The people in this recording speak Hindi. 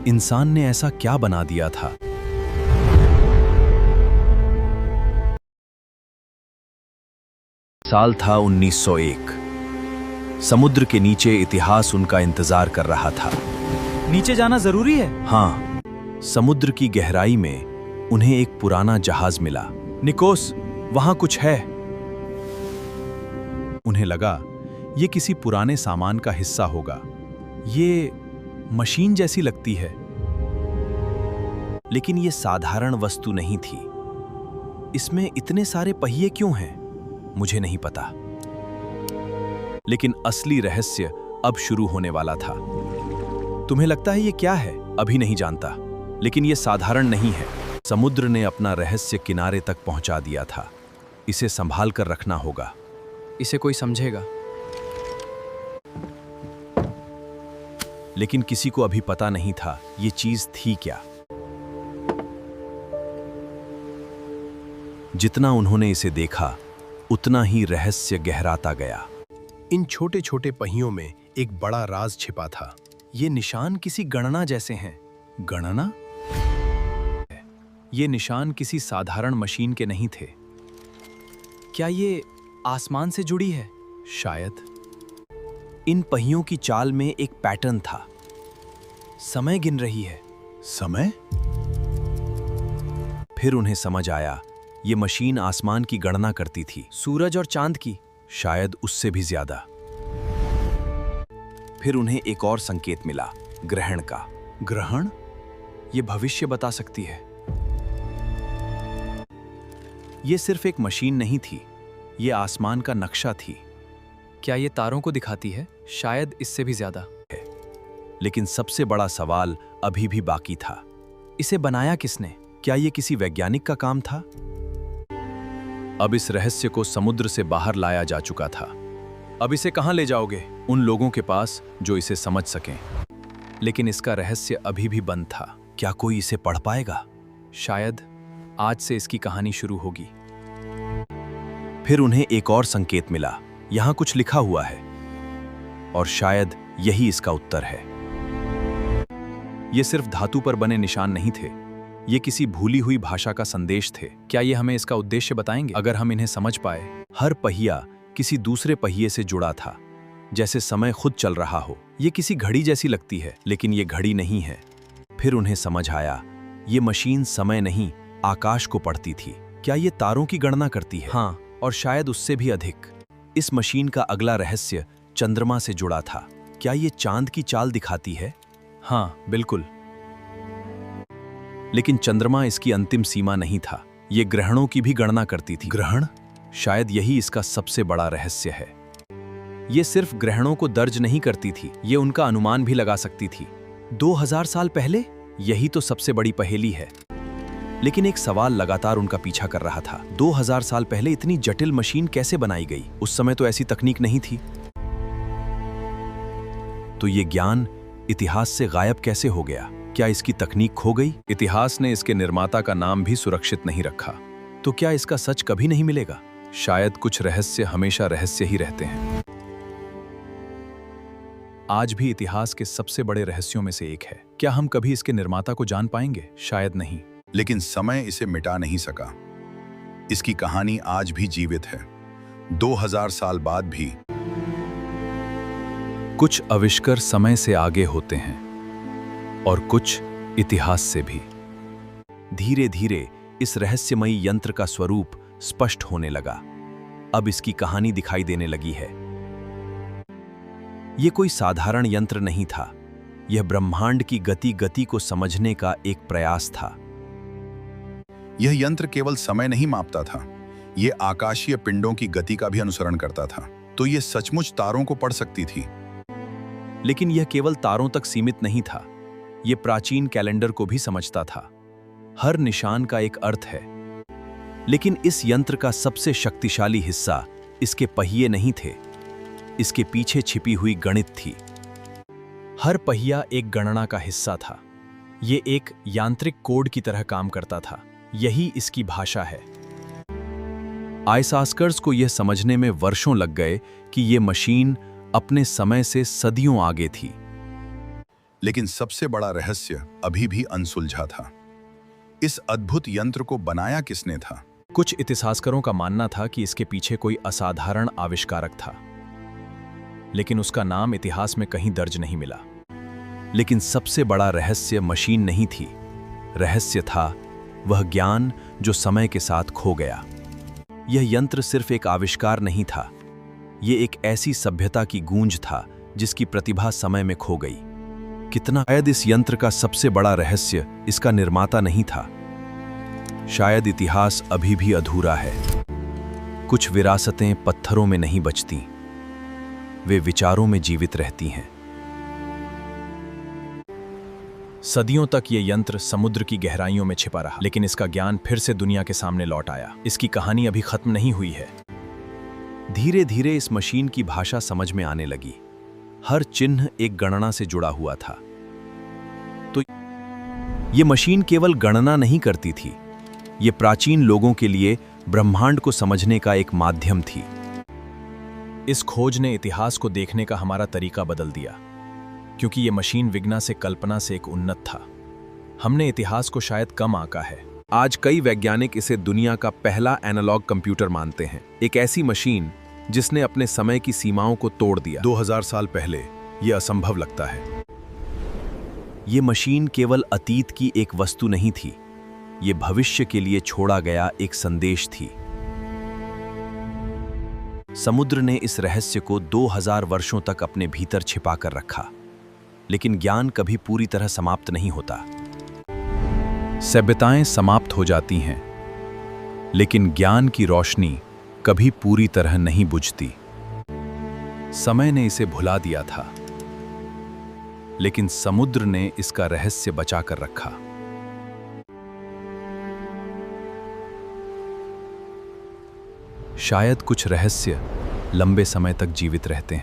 इंसान ने ऐसा क्या बना दिया था? साल था 1901। समुद्र के नीचे इतिहास उनका इंतजार कर रहा था। नीचे जाना जरूरी है? हाँ, समुद्र की गहराई में उन्हें एक पुराना जहाज मिला। निकोस, वहां कुछ है। उन्हें लगा ये किसी पुराने सामान का हिस्सा होगा। ये मशीन जैसी लगती है, लेकिन ये साधारण वस्तु नहीं थी। इसमें इतने सारे पहिए क्यों हैं? मुझे नहीं पता। लेकिन असली रहस्य अब शुरू होने वाला था। तुम्हें लगता है ये क्या है? अभी नहीं जानता, लेकिन ये साधारण नहीं है। समुद्र ने अपना रहस्य किनारे तक पहुंचा दिया था। इसे संभाल कर रखना होगा। इसे कोई समझेगा। लेकिन किसी को अभी पता नहीं था ये चीज थी क्या। जितना उन्होंने इसे देखा, उतना ही रहस्य गहराता गया। इन छोटे छोटे पहियों में एक बड़ा राज छिपा था। ये निशान किसी गणना जैसे हैं। गणना? ये निशान किसी साधारण मशीन के नहीं थे। क्या ये आसमान से जुड़ी है? शायद। इन पहियों की चाल में एक पैटर्न था। समय गिन रही है। समय? फिर उन्हें समझ आया, ये मशीन आसमान की गणना करती थी। सूरज और चांद की? शायद उससे भी ज्यादा। फिर उन्हें एक और संकेत मिला, ग्रहण का। ग्रहण? ये भविष्य बता सकती है। ये सिर्फ एक मशीन नहीं थी, ये आसमान का नक्शा थी। क्या ये तारों को दिखाती है? शायद इससे भी ज्यादा। लेकिन सबसे बड़ा सवाल अभी भी बाकी था। इसे बनाया किसने? क्या ये किसी वैज्ञानिक का काम था? अब इस रहस्य को समुद्र से बाहर लाया जा चुका था। अब इसे कहां ले जाओगे? उन लोगों के पास जो इसे समझ सकें। लेकिन इसका रहस्य अभी भी बंद था। क्या कोई इसे पढ़ पाएगा? शायद आज से इसकी कहानी शुरू होगी। फिर उन्हें एक और संकेत मिला, यहां कुछ लिखा हुआ है, और शायद यही इसका उत्तर है। ये सिर्फ धातु पर बने निशान नहीं थे, ये किसी भूली हुई भाषा का संदेश थे। क्या ये हमें इसका उद्देश्य बताएंगे? अगर हम इन्हें समझ पाए। हर पहिया किसी दूसरे पहिए से जुड़ा था, जैसे समय खुद चल रहा हो। ये किसी घड़ी जैसी लगती है, लेकिन ये घड़ी नहीं है। फिर उन्हें समझ आया, ये मशीन समय नहीं, आकाश को पढ़ती थी। क्या ये तारों की गणना करती है? हाँ, और शायद उससे भी अधिक। इस मशीन का अगला रहस्य चंद्रमा से जुड़ा था। क्या ये चांद की चाल दिखाती है? हाँ, बिल्कुल। लेकिन चंद्रमा इसकी अंतिम सीमा नहीं था, ये ग्रहणों की भी गणना करती थी। ग्रहण? शायद यही इसका सबसे बड़ा रहस्य है। ये सिर्फ ग्रहणों को दर्ज नहीं करती थी, ये उनका अनुमान भी लगा सकती थी। 2000 साल पहले? यही तो सबसे बड़ी पहेली है। लेकिन एक सवाल लगातार उनका पीछा कर रहा था। 2000 साल पहले इतनी जटिल मशीन कैसे बनाई गई? उस समय तो ऐसी तकनीक नहीं थी। तो ये ज्ञान इतिहास से गायब कैसे हो गया? क्या इसकी तकनीक खो गई? इतिहास ने इसके निर्माता का नाम भी सुरक्षित नहीं रखा। तो क्या इसका सच कभी नहीं मिलेगा? शायद कुछ रहस्य हमेशा रहस्य ही रहते हैं। आज भी इतिहास के सबसे बड़े रहस्यों में से एक है। क्या हम कभी इसके निर्माता को जान पाएंगे? शायद नहीं। लेकिन समय इसे मिटा नहीं सका। इसकी कहानी आज भी जीवित है, 2000 साल बाद भी। कुछ आविष्कार समय से आगे होते हैं, और कुछ इतिहास से भी। धीरे धीरे इस रहस्यमयी यंत्र का स्वरूप स्पष्ट होने लगा। अब इसकी कहानी दिखाई देने लगी है। यह कोई साधारण यंत्र नहीं था, यह ब्रह्मांड की गति को समझने का एक प्रयास था। यह यंत्र केवल समय नहीं मापता था, यह आकाशीय पिंडों की गति का भी अनुसरण करता था। तो यह सचमुच तारों को पढ़ सकती थी। लेकिन यह केवल तारों तक सीमित नहीं था, यह प्राचीन कैलेंडर को भी समझता था। हर निशान का एक अर्थ है। लेकिन इस यंत्र का सबसे शक्तिशाली हिस्सा इसके पहिए नहीं थे, इसके पीछे छिपी हुई गणित थी। हर पहिया एक गणना का हिस्सा था। यह एक यांत्रिक कोड की तरह काम करता था। यही इसकी भाषा है। आइसास्कर्स को यह समझने में वर्षों लग गए कि यह मशीन अपने समय से सदियों आगे थी। लेकिन सबसे बड़ा रहस्य अभी भी अनसुलझा था। इस अद्भुत यंत्र को बनाया किसने था? कुछ इतिहासकारों का मानना था कि इसके पीछे कोई असाधारण आविष्कारक था, लेकिन उसका नाम इतिहास में कहीं दर्ज नहीं मिला। लेकिन सबसे बड़ा रहस्य मशीन नहीं थी, रहस्य था वह ज्ञान जो समय के साथ खो गया। यह यंत्र सिर्फ एक आविष्कार नहीं था, ये एक ऐसी सभ्यता की गूंज था जिसकी प्रतिभा समय में खो गई। कितना शायद इस यंत्र का सबसे बड़ा रहस्य इसका निर्माता नहीं था। शायद इतिहास अभी भी अधूरा है। कुछ विरासतें पत्थरों में नहीं बचती, वे विचारों में जीवित रहती हैं। सदियों तक ये यंत्र समुद्र की गहराइयों में छिपा रहा, लेकिन इसका ज्ञान फिर से दुनिया के सामने लौट आया। इसकी कहानी अभी खत्म नहीं हुई है। धीरे धीरे इस मशीन की भाषा समझ में आने लगी। हर चिन्ह एक गणना से जुड़ा हुआ था। तो ये मशीन केवल गणना नहीं करती थी, ये प्राचीन लोगों के लिए ब्रह्मांड को समझने का एक माध्यम थी। इस खोज ने इतिहास को देखने का हमारा तरीका बदल दिया, क्योंकि ये मशीन विज्ञान से कल्पना से एक उन्नत था। हमने इतिहास को शायद कम आंका है। आज कई वैज्ञानिक इसे दुनिया का पहला एनालॉग कंप्यूटर मानते हैं, एक ऐसी मशीन जिसने अपने समय की सीमाओं को तोड़ दिया। 2000 साल पहले यह असंभव लगता है। ये मशीन केवल अतीत की एक वस्तु नहीं थी, ये भविष्य के लिए छोड़ा गया एक संदेश थी। समुद्र ने इस रहस्य को 2000 वर्षों तक अपने भीतर छिपा कर रखा, लेकिन ज्ञान कभी पूरी तरह समाप्त नहीं होता। सभ्यताएं समाप्त हो जाती हैं, लेकिन ज्ञान की रोशनी कभी पूरी तरह नहीं बुझती। समय ने इसे भुला दिया था, लेकिन समुद्र ने इसका रहस्य बचा कर रखा। शायद कुछ रहस्य लंबे समय तक जीवित रहते हैं।